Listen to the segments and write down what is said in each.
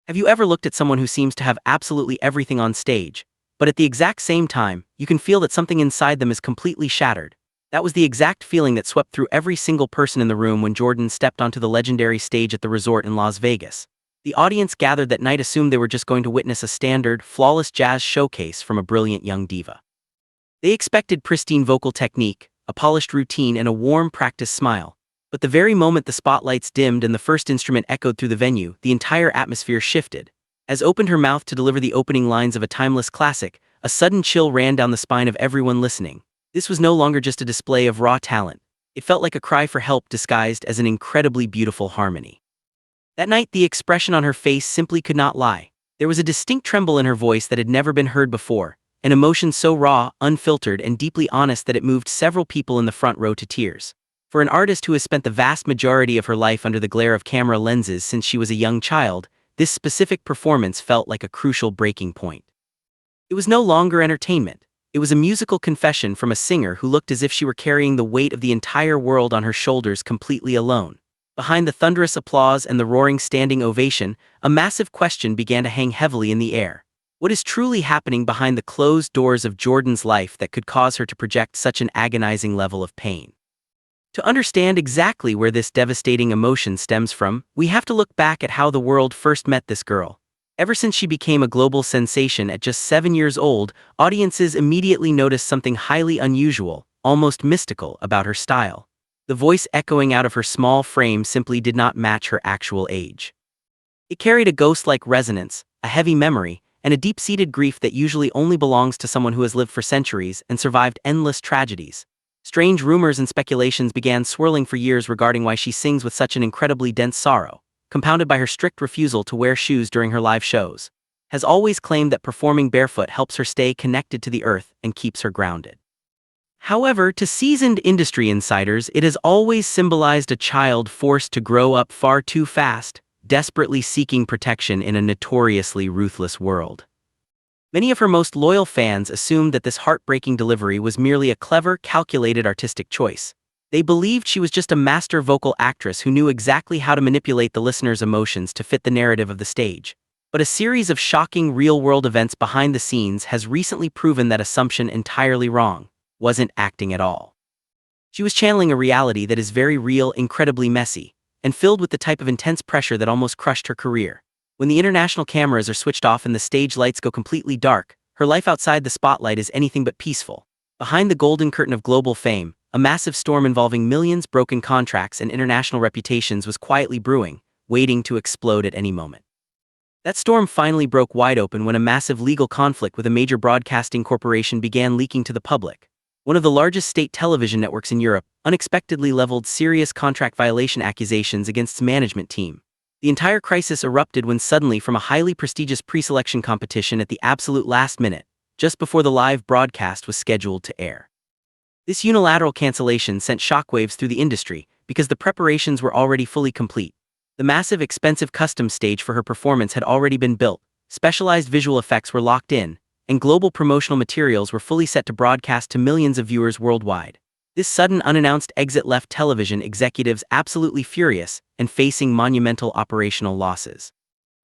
Have you ever looked at someone who seems to have absolutely everything on stage, but at the exact same time, you can feel that something inside them is completely shattered? That was the exact feeling that swept through every single person in the room when Jordan stepped onto the legendary stage at the resort in Las Vegas. The audience gathered that night assumed they were just going to witness a standard, flawless jazz showcase from a brilliant young diva. They expected pristine vocal technique, a polished routine, and a warm, practiced smile. But the very moment the spotlights dimmed and the first instrument echoed through the venue, the entire atmosphere shifted. As opened her mouth to deliver the opening lines of a timeless classic, a sudden chill ran down the spine of everyone listening. This was no longer just a display of raw talent. It felt like a cry for help disguised as an incredibly beautiful harmony. That night, the expression on her face simply could not lie. There was a distinct tremble in her voice that had never been heard before, an emotion so raw, unfiltered, and deeply honest that it moved several people in the front row to tears. For an artist who has spent the vast majority of her life under the glare of camera lenses since she was a young child, this specific performance felt like a crucial breaking point. It was no longer entertainment. It was a musical confession from a singer who looked as if she were carrying the weight of the entire world on her shoulders completely alone. Behind the thunderous applause and the roaring standing ovation, a massive question began to hang heavily in the air. What is truly happening behind the closed doors of Jordan's life that could cause her to project such an agonizing level of pain? To understand exactly where this devastating emotion stems from, we have to look back at how the world first met this girl. Ever since she became a global sensation at just 7 years old, audiences immediately noticed something highly unusual, almost mystical, about her style. The voice echoing out of her small frame simply did not match her actual age. It carried a ghost-like resonance, a heavy memory, and a deep-seated grief that usually only belongs to someone who has lived for centuries and survived endless tragedies. Strange rumors and speculations began swirling for years regarding why she sings with such an incredibly dense sorrow, compounded by her strict refusal to wear shoes during her live shows. Has always claimed that performing barefoot helps her stay connected to the earth and keeps her grounded. However, to seasoned industry insiders, it has always symbolized a child forced to grow up far too fast, desperately seeking protection in a notoriously ruthless world. Many of her most loyal fans assumed that this heartbreaking delivery was merely a clever, calculated artistic choice. They believed she was just a master vocal actress who knew exactly how to manipulate the listener's emotions to fit the narrative of the stage. But a series of shocking real-world events behind the scenes has recently proven that assumption entirely wrong. Wasn't acting at all. She was channeling a reality that is very real, incredibly messy, and filled with the type of intense pressure that almost crushed her career. When the international cameras are switched off and the stage lights go completely dark, her life outside the spotlight is anything but peaceful. Behind the golden curtain of global fame, a massive storm involving millions, broken contracts, and international reputations was quietly brewing, waiting to explode at any moment. That storm finally broke wide open when a massive legal conflict with a major broadcasting corporation began leaking to the public. One of the largest state television networks in Europe unexpectedly leveled serious contract violation accusations against its management team. The entire crisis erupted when suddenly, from a highly prestigious pre-selection competition at the absolute last minute, just before the live broadcast was scheduled to air. This unilateral cancellation sent shockwaves through the industry because the preparations were already fully complete. The massive, expensive custom stage for her performance had already been built, specialized visual effects were locked in, and global promotional materials were fully set to broadcast to millions of viewers worldwide. This sudden unannounced exit left television executives absolutely furious and facing monumental operational losses.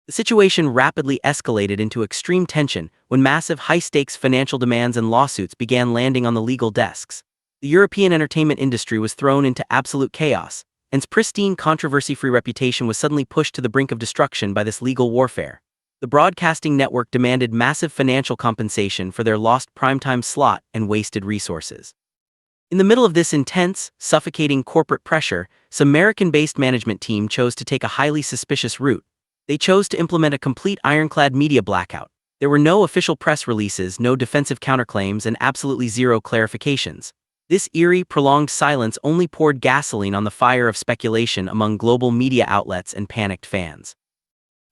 The situation rapidly escalated into extreme tension when massive high-stakes financial demands and lawsuits began landing on the legal desks. The European entertainment industry was thrown into absolute chaos, and its pristine, controversy-free reputation was suddenly pushed to the brink of destruction by this legal warfare. The broadcasting network demanded massive financial compensation for their lost primetime slot and wasted resources. In the middle of this intense, suffocating corporate pressure, some American-based management team chose to take a highly suspicious route. They chose to implement a complete ironclad media blackout. There were no official press releases, no defensive counterclaims, and absolutely zero clarifications. This eerie, prolonged silence only poured gasoline on the fire of speculation among global media outlets and panicked fans.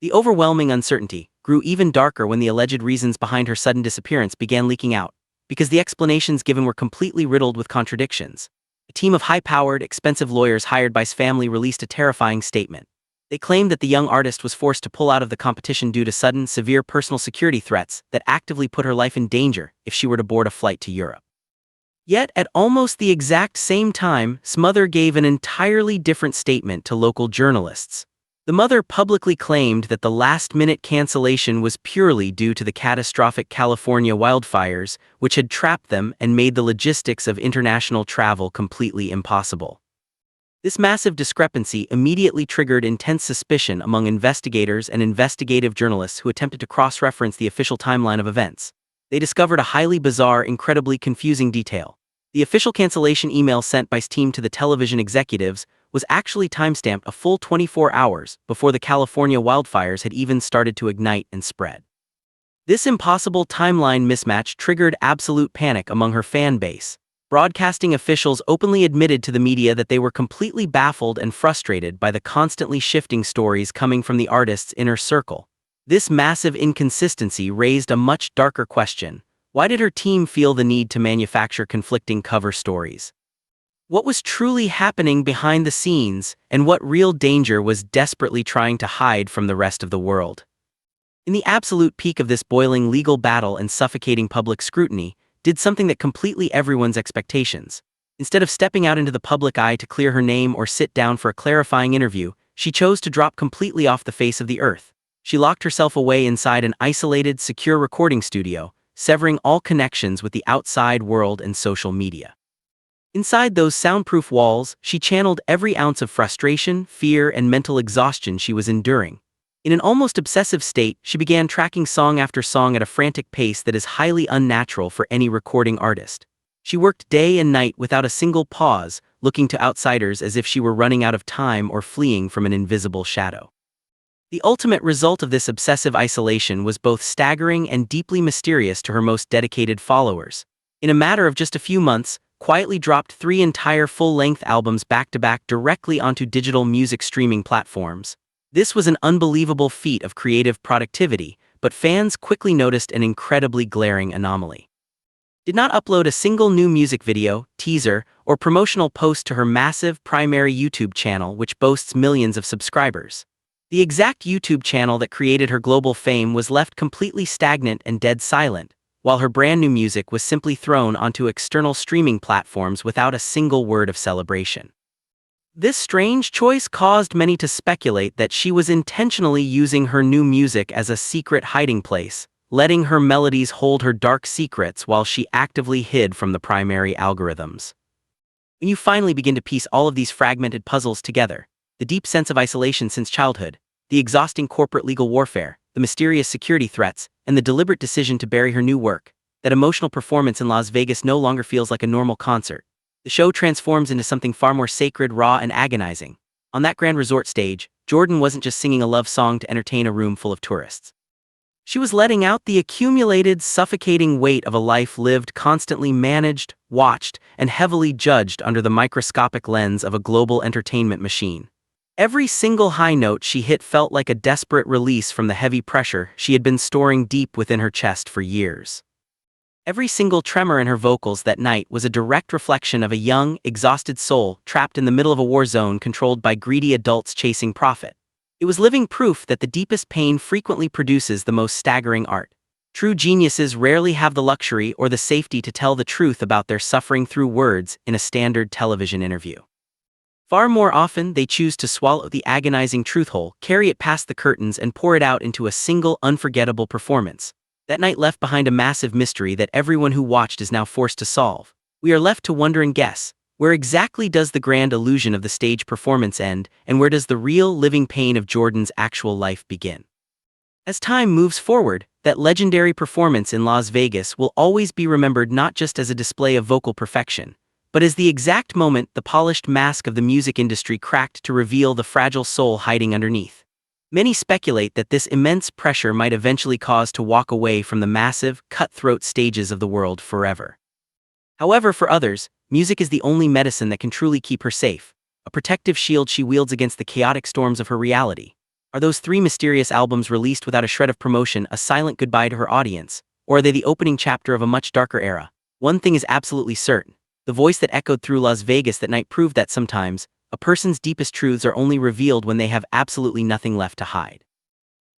The overwhelming uncertainty grew even darker when the alleged reasons behind her sudden disappearance began leaking out, because the explanations given were completely riddled with contradictions. A team of high-powered, expensive lawyers hired by his family released a terrifying statement. They claimed that the young artist was forced to pull out of the competition due to sudden, severe personal security threats that actively put her life in danger if she were to board a flight to Europe. Yet, at almost the exact same time, Smother gave an entirely different statement to local journalists. The mother publicly claimed that the last-minute cancellation was purely due to the catastrophic California wildfires, which had trapped them and made the logistics of international travel completely impossible. This massive discrepancy immediately triggered intense suspicion among investigators and investigative journalists who attempted to cross-reference the official timeline of events. They discovered a highly bizarre, incredibly confusing detail. The official cancellation email sent by STEAM to the television executives was actually timestamped a full 24 hours before the California wildfires had even started to ignite and spread. This impossible timeline mismatch triggered absolute panic among her fan base. Broadcasting officials openly admitted to the media that they were completely baffled and frustrated by the constantly shifting stories coming from the artist's inner circle. This massive inconsistency raised a much darker question. Why did her team feel the need to manufacture conflicting cover stories? What was truly happening behind the scenes, and what real danger was desperately trying to hide from the rest of the world? In the absolute peak of this boiling legal battle and suffocating public scrutiny, did something that completely everyone's expectations. Instead of stepping out into the public eye to clear her name or sit down for a clarifying interview, she chose to drop completely off the face of the earth. She locked herself away inside an isolated, secure recording studio, severing all connections with the outside world and social media. Inside those soundproof walls, she channeled every ounce of frustration, fear, and mental exhaustion she was enduring. In an almost obsessive state, she began tracking song after song at a frantic pace that is highly unnatural for any recording artist. She worked day and night without a single pause, looking to outsiders as if she were running out of time or fleeing from an invisible shadow. The ultimate result of this obsessive isolation was both staggering and deeply mysterious to her most dedicated followers. In a matter of just a few months, quietly dropped 3 entire full-length albums back-to-back directly onto digital music streaming platforms. This was an unbelievable feat of creative productivity, but fans quickly noticed an incredibly glaring anomaly. Did not upload a single new music video, teaser, or promotional post to her massive primary YouTube channel, which boasts millions of subscribers. The exact YouTube channel that created her global fame was left completely stagnant and dead silent, while her brand new music was simply thrown onto external streaming platforms without a single word of celebration. This strange choice caused many to speculate that she was intentionally using her new music as a secret hiding place, letting her melodies hold her dark secrets while she actively hid from the primary algorithms. When you finally begin to piece all of these fragmented puzzles together, the deep sense of isolation since childhood, the exhausting corporate legal warfare, the mysterious security threats, and the deliberate decision to bury her new work, that emotional performance in Las Vegas no longer feels like a normal concert. The show transforms into something far more sacred, raw, and agonizing. On that grand resort stage, Jordan wasn't just singing a love song to entertain a room full of tourists. She was letting out the accumulated, suffocating weight of a life lived constantly managed, watched, and heavily judged under the microscopic lens of a global entertainment machine. Every single high note she hit felt like a desperate release from the heavy pressure she had been storing deep within her chest for years. Every single tremor in her vocals that night was a direct reflection of a young, exhausted soul trapped in the middle of a war zone controlled by greedy adults chasing profit. It was living proof that the deepest pain frequently produces the most staggering art. True geniuses rarely have the luxury or the safety to tell the truth about their suffering through words in a standard television interview. Far more often, they choose to swallow the agonizing truth whole, carry it past the curtains, and pour it out into a single, unforgettable performance. That night left behind a massive mystery that everyone who watched is now forced to solve. We are left to wonder and guess, where exactly does the grand illusion of the stage performance end, and where does the real, living pain of Jordan's actual life begin? As time moves forward, that legendary performance in Las Vegas will always be remembered not just as a display of vocal perfection, but as the exact moment the polished mask of the music industry cracked to reveal the fragile soul hiding underneath. Many speculate that this immense pressure might eventually cause to walk away from the massive, cutthroat stages of the world forever. However, for others, music is the only medicine that can truly keep her safe, a protective shield she wields against the chaotic storms of her reality. Are those 3 mysterious albums released without a shred of promotion a silent goodbye to her audience, or are they the opening chapter of a much darker era? One thing is absolutely certain. The voice that echoed through Las Vegas that night proved that sometimes, a person's deepest truths are only revealed when they have absolutely nothing left to hide.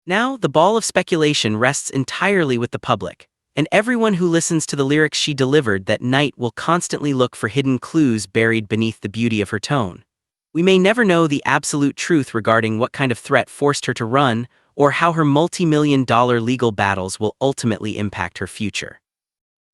Now, the ball of speculation rests entirely with the public, and everyone who listens to the lyrics she delivered that night will constantly look for hidden clues buried beneath the beauty of her tone. We may never know the absolute truth regarding what kind of threat forced her to run, or how her multi-million-dollar legal battles will ultimately impact her future.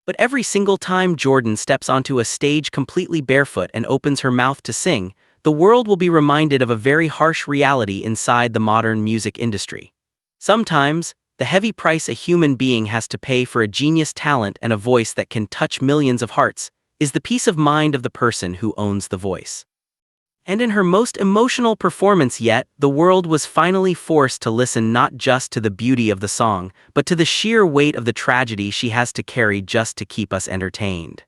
But every single time Jordan steps onto a stage completely barefoot and opens her mouth to sing, the world will be reminded of a very harsh reality inside the modern music industry. Sometimes, the heavy price a human being has to pay for a genius talent and a voice that can touch millions of hearts is the peace of mind of the person who owns the voice. And in her most emotional performance yet, the world was finally forced to listen not just to the beauty of the song, but to the sheer weight of the tragedy she has to carry just to keep us entertained.